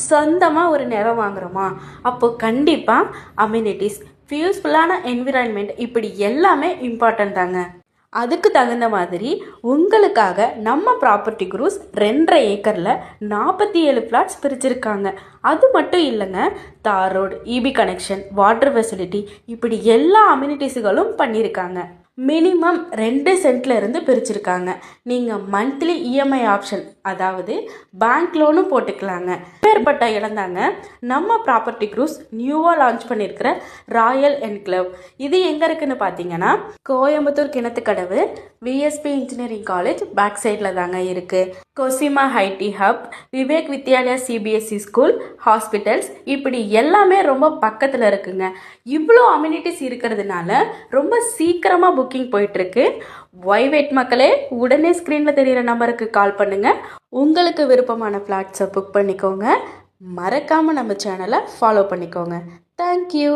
சொந்தமாக ஒரு நிலம் வாங்குகிறோமா, அப்போது கண்டிப்பாக அம்யூனிட்டிஸ், யூஸ்ஃபுல்லான என்விரான்மெண்ட் இப்படி எல்லாமே இம்பார்ட்டன்ட் தாங்க. அதுக்கு தகுந்த மாதிரி உங்களுக்காக நம்ம ப்ராப்பர்ட்டி குரூஸ் 2.5 ஏக்கரில் 47 பிளாட்ஸ் பிரிச்சிருக்காங்க. அது மட்டும் இல்லைங்க, தார் road, EB connection, water facility இப்படி எல்லா அம்யூனிட்டிஸுகளும் பண்ணியிருக்காங்க. மினிமம் 2 சென்ட்ல இருந்து பிரிச்சிருக்காங்க. நீங்கள் மந்த்லி இஎம்ஐ ஆப்ஷன், அதாவது பேங்க் லோனும் போட்டுக்கலாங்க. பேர்பட்ட இடம் தாங்க நம்ம ப்ராப்பர்ட்டி குரூஸ் நியூவாக லான்ச் பண்ணியிருக்கிற ராயல் என்க்ளேவ். இது எங்கே இருக்குன்னு பார்த்தீங்கன்னா, Coimbatore Kinathukadavu VSP engineering college back சைடில் தாங்க இருக்குது. கொசிமா IT hub, Vivek Vidyalaya CBSE school, hospitals இப்படி எல்லாமே ரொம்ப பக்கத்தில் இருக்குங்க. இவ்வளோ அம்யூனிட்டிஸ் இருக்கிறதுனால ரொம்ப சீக்கிரமாக புக்கிங் போயிட்டுருக்கு. வெயிட் மக்களே, உடனே ஸ்க்ரீனில் தெரிகிற நம்பருக்கு கால் பண்ணுங்கள். உங்களுக்கு விருப்பமான ஃப்ளாட்ஸை புக் பண்ணிக்கோங்க. மறக்காமல் நம்ம சேனலை ஃபாலோ பண்ணிக்கோங்க. தேங்க்யூ.